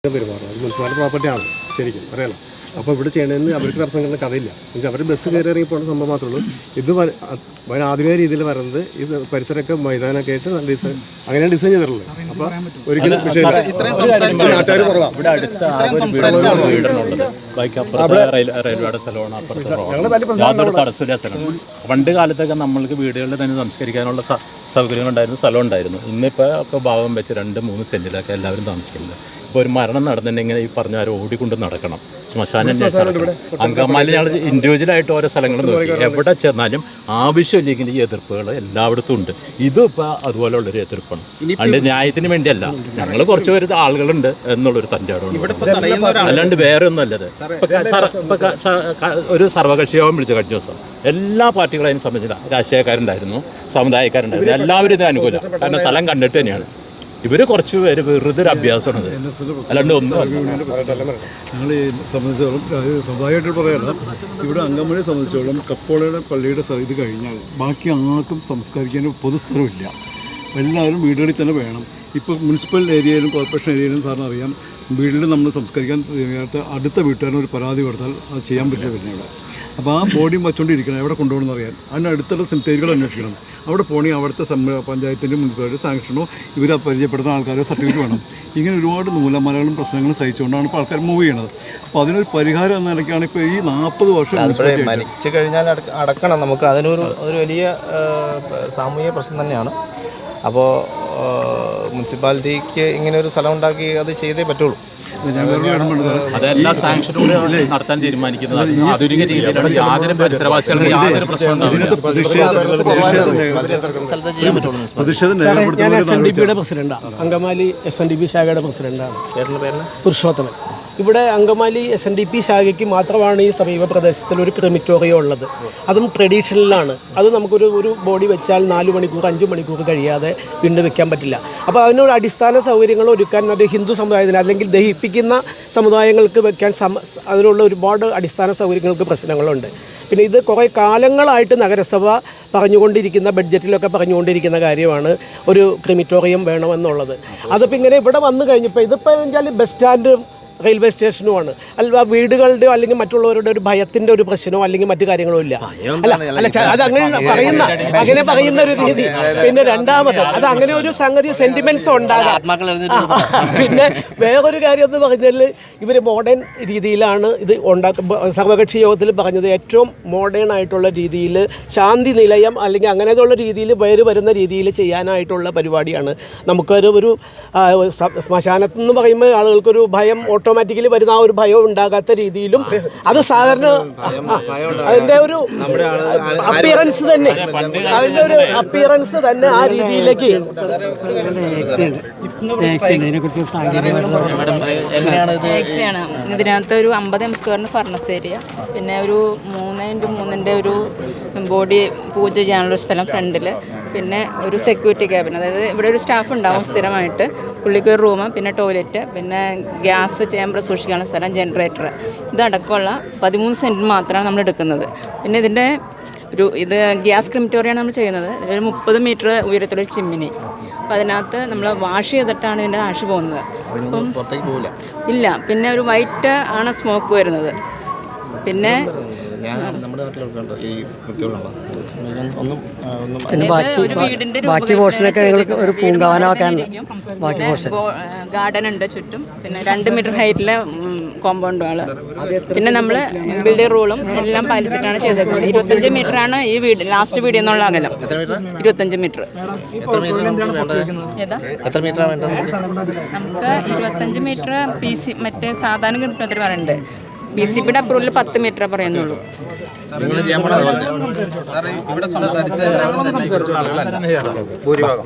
പെരുമാറുന്നത് മുനിസിപ്പാലിറ്റി പ്രോപ്പർട്ടിയാണ് ശരിക്കും അറിയാലോ. അപ്പോൾ ഇവിടെ ചെയ്യണമെന്ന് അവർക്ക് തടസ്സങ്ങളുടെ കഥയില്ല. എന്നുവെച്ചാൽ അവർ ബസ് കയറി ഇറങ്ങി പോകുന്ന സംഭവം മാത്രമേ ഉള്ളൂ. ഇത് ആധുനിക രീതിയിൽ വരുന്നത് ഈ പരിസരമൊക്കെ മൈതാനമൊക്കെ ആയിട്ട് നല്ല അങ്ങനെയാണ് ഡിസൈൻ ചെയ്തിട്ടുള്ളത്. അപ്പോൾ ഒരിക്കലും നാട്ടുകാർ കുറവാണ്. പണ്ട് കാലത്തൊക്കെ നമ്മൾക്ക് വീടുകളിൽ തന്നെ സംസ്കരിക്കാനുള്ള സൗകര്യങ്ങളുണ്ടായിരുന്നു, സ്ഥലം ഉണ്ടായിരുന്നു. ഇന്നിപ്പോൾ ഒക്കെ ഭാഗം വെച്ച് 2-3 സെൻറ്റിലൊക്കെ എല്ലാവരും താമസിക്കുന്നത്. ഇപ്പോൾ ഒരു മരണം നടന്നിട്ടുണ്ടെങ്കിൽ ഈ പറഞ്ഞ ആരും ഓടിക്കൊണ്ട് നടക്കണം. ശ്മശാനം അങ്കമാലി ഞങ്ങൾ ഇൻഡിവിജ്വലായിട്ട് ഓരോ സ്ഥലങ്ങളും നോക്കി എവിടെ ചെന്നാലും ആവശ്യമില്ലെങ്കിൽ ഈ എതിർപ്പുകൾ എല്ലായിടത്തും ഉണ്ട്. ഇതും ഇപ്പോൾ അതുപോലെയുള്ളൊരു എതിർപ്പാണ്. അതുകൊണ്ട് ന്യായത്തിന് വേണ്ടിയല്ല, ഞങ്ങൾ കുറച്ച് പേര് ആളുകളുണ്ട് എന്നുള്ളൊരു തൻ്റെയാണ്, അല്ലാണ്ട് വേറെ ഒന്നും അല്ലത്. ഒരു സർവകക്ഷി യോഗം വിളിച്ച കഴിഞ്ഞ ദിവസം എല്ലാ പാർട്ടികളും അതിനെ സംബന്ധിച്ചില്ല. രാഷ്ട്രീയക്കാരുണ്ടായിരുന്നു, സമുദായക്കാരുണ്ടായിരുന്നു, എല്ലാവരും ഇതിന് അനുകൂലം. കാരണം സ്ഥലം കണ്ടിട്ട് തന്നെയാണ്. ഇവർ കുറച്ച് പേര് വെറുതെ ഒരു അഭ്യാസമാണത്, അല്ലാണ്ട് ഒന്നും ഞങ്ങൾ സംബന്ധിച്ചോളം സ്വന്തമായിട്ട് പറയാറില്ല. ഇവിടെ അങ്കമാലിയെ സംബന്ധിച്ചോളം കപ്പോളയുടെ പള്ളിയുടെ ഇത് കഴിഞ്ഞാൽ ബാക്കി ആർക്കും സംസ്കരിക്കാൻ പൊതുസ്ഥലമില്ല. എല്ലാവരും വീടുകളിൽ തന്നെ വേണം. ഇപ്പോൾ മുനിസിപ്പൽ ഏരിയയിലും കോർപ്പറേഷൻ ഏരിയയിലും സാറിന് അറിയാം, വീട്ടിൽ നമ്മൾ സംസ്കരിക്കാൻ അടുത്ത വീട്ടുകാരന് ഒരു പരാതി കൊടുത്താൽ അത് ചെയ്യാൻ പറ്റില്ല. പിന്നെ ഇവിടെ അപ്പോൾ ആ ബോഡിയും വച്ചുകൊണ്ടിരിക്കണം, എവിടെ കൊണ്ടുപോകണമെന്ന് അറിയാൻ. അതിനടുത്തുള്ള സെമിത്തേരികൾ അന്വേഷിക്കണം. അവിടെ പോകണമെങ്കിൽ അവിടുത്തെ പഞ്ചായത്തിൻ്റെ മുനിസിപ്പാലിറ്റി സാങ്ഷനോ ഇവരെ പരിചയപ്പെടുന്ന ആൾക്കാരോ സർട്ടിഫിക്കറ്റ് വേണം. ഇങ്ങനെ ഒരുപാട് നൂലമലകളും പ്രശ്നങ്ങളും സഹിച്ചുകൊണ്ടാണ് ഇപ്പോൾ ആൾക്കാർ മൂവ് ചെയ്യണത്. അപ്പോൾ അതിനൊരു പരിഹാരം എന്ന നിലയ്ക്കാണ് ഇപ്പോൾ ഈ 40 വർഷം മരിച്ചു കഴിഞ്ഞാൽ അടക്കണം. നമുക്ക് അതിനൊരു വലിയ സാമൂഹിക പ്രശ്നം തന്നെയാണ്. അപ്പോൾ മുനിസിപ്പാലിറ്റിക്ക് ഇങ്ങനെ ഒരു സ്ഥലം ഉണ്ടാക്കി അത് ചെയ്തേ പറ്റുള്ളൂ. അതെല്ലാം സാങ്ഷനോട് നടത്താൻ തീരുമാനിക്കുന്നത് ആധുനിക രീതിയിലാണ്. യാതൊരു പരിസരവാസികൾക്ക് യാതൊരു പ്രശ്നവും ഞാൻ SNDPയുടെ പ്രസിഡന്റാണ്, അങ്കമാലി SNDP ശാഖയുടെ പ്രസിഡന്റാണ്. പുരുഷോത്തമൻ. ഇവിടെ അങ്കമാലി SNDP ശാഖയ്ക്ക് മാത്രമാണ് ഈ സമീപ പ്രദേശത്തിൽ ഒരു ക്രിമിറ്റോറിയം ഉള്ളത്. അതും ട്രഡീഷണലാണ്. അത് നമുക്കൊരു ബോഡി വെച്ചാൽ 4 മണിക്കൂർ 5 മണിക്കൂർ കഴിയാതെ വീണ്ടും വെക്കാൻ പറ്റില്ല. അപ്പോൾ അതിനൊരു അടിസ്ഥാന സൗകര്യങ്ങൾ ഒരുക്കാൻ അത് ഹിന്ദു സമുദായത്തിന് അല്ലെങ്കിൽ ദഹിപ്പിക്കുന്ന സമുദായങ്ങൾക്ക് വെക്കാൻ അതിനുള്ള ഒരുപാട് അടിസ്ഥാന സൗകര്യങ്ങൾക്ക് പ്രശ്നങ്ങളുണ്ട്. പിന്നെ ഇത് കുറേ കാലങ്ങളായിട്ട് നഗരസഭ പറഞ്ഞുകൊണ്ടിരിക്കുന്ന ബഡ്ജറ്റിലൊക്കെ പറഞ്ഞുകൊണ്ടിരിക്കുന്ന കാര്യമാണ് ഒരു ക്രിമിറ്റോറിയം വേണമെന്നുള്ളത്. അതിപ്പോൾ ഇങ്ങനെ ഇവിടെ വന്നു കഴിഞ്ഞപ്പോൾ ഇതിപ്പോൾ വെച്ചാൽ ബസ് സ്റ്റാൻഡും റെയിൽവേ സ്റ്റേഷനുമാണ്. അല്ല വീടുകളുടെയോ അല്ലെങ്കിൽ മറ്റുള്ളവരുടെ ഒരു ഭയത്തിൻ്റെ ഒരു പ്രശ്നമോ അല്ലെങ്കിൽ മറ്റു കാര്യങ്ങളോ ഇല്ല. അങ്ങനെ പറയുന്ന ഒരു രീതി. പിന്നെ രണ്ടാമത് അത് അങ്ങനെ ഒരു സംഗതി സെന്റിമെന്റ്സ് ഉണ്ടാകാം. പിന്നെ വേറൊരു കാര്യം എന്ന് പറഞ്ഞാൽ ഇവർ മോഡേൺ രീതിയിലാണ് ഇത് സർവകക്ഷി യോഗത്തിൽ പറഞ്ഞത്. ഏറ്റവും മോഡേൺ ആയിട്ടുള്ള രീതിയിൽ ശാന്തി നിലയം അല്ലെങ്കിൽ അങ്ങനെയുള്ള രീതിയിൽ വരുന്ന രീതിയിൽ ചെയ്യാനായിട്ടുള്ള പരിപാടിയാണ്. നമുക്കൊരു ശ്മശാനത്തെന്ന് പറയുമ്പോൾ ആളുകൾക്കൊരു ഭയം ഓട്ടോമാറ്റിക്കലി വരുന്ന ആ ഒരു ഭയം ഉണ്ടാകാത്ത രീതിയിലും അത് സാധാരണ അതിൻ്റെ ഒരു അപ്പിയറൻസ് തന്നെ ആ രീതിയിലേക്ക് ഇതിനകത്ത് ഒരു 50 സ്ക്വയറിന് ഫർണസ് ഏരിയ, പിന്നെ ഒരു 3x3 ഒരു ബോഡി പൂജ ചെയ്യാനുള്ള സ്ഥലം ഫ്രണ്ടിൽ, പിന്നെ ഒരു സെക്യൂരിറ്റി ക്യാബിൻ, അതായത് ഇവിടെ ഒരു സ്റ്റാഫ് ഉണ്ടാവും സ്ഥിരമായിട്ട്, പുള്ളിക്ക് ഒരു റൂം, പിന്നെ ടോയ്ലറ്റ്, പിന്നെ ഗ്യാസ് ചേമ്പർ സൂക്ഷിക്കാനുള്ള സ്ഥലം, ജനറേറ്റർ, ഇതടക്കമുള്ള 13 സെൻറ്റ് മാത്രമാണ് നമ്മൾ എടുക്കുന്നത്. പിന്നെ ഇതിൻ്റെ ഇത് ഗ്യാസ് ക്രിമിറ്റോറിയാണ് നമ്മൾ ചെയ്യുന്നത്. ഒരു 30 മീറ്റർ ഉയരത്തിലൊരു ചിമ്മിനി. അപ്പോൾ അതിനകത്ത് നമ്മൾ വാഷ് ചെയ്തിട്ടാണ് ഇതിൻ്റെ ആഷ് പോകുന്നത്. അപ്പം ഇല്ല, പിന്നെ ഒരു വൈറ്റ് ആണ് സ്മോക്ക് വരുന്നത്. പിന്നെ ബാക്കി പോർഷനൊക്കെ നിങ്ങൾക്ക് ഒരു പൂങ്കാവനമാക്കാൻ ബാക്കി പോർഷൻ ഗാർഡൻ ഉണ്ട് ചുറ്റും. പിന്നെ 2 മീറ്റർ ഹൈറ്റിലെ കോമ്പൗണ്ട് വാള്. പിന്നെ നമ്മൾ ബിൽഡിംഗ് റൂളും എല്ലാം പാലിച്ചിട്ടാണ് ചെയ്തേക്കുന്നത്. 25 മീറ്ററാണ് ഈ വീട് ലാസ്റ്റ് വീട് എന്നുള്ള അകലം. 25 മീറ്റർ. നമുക്ക് 25 മീറ്റർ PC മറ്റേ സാധാരണ കിട്ടുന്നതിന് പറയുന്നുണ്ട്. BCPയുടെ അപ്രൂവൽ 10 മീറ്റർ പറയുന്നുള്ളൂ. ഭൂരിഭാഗം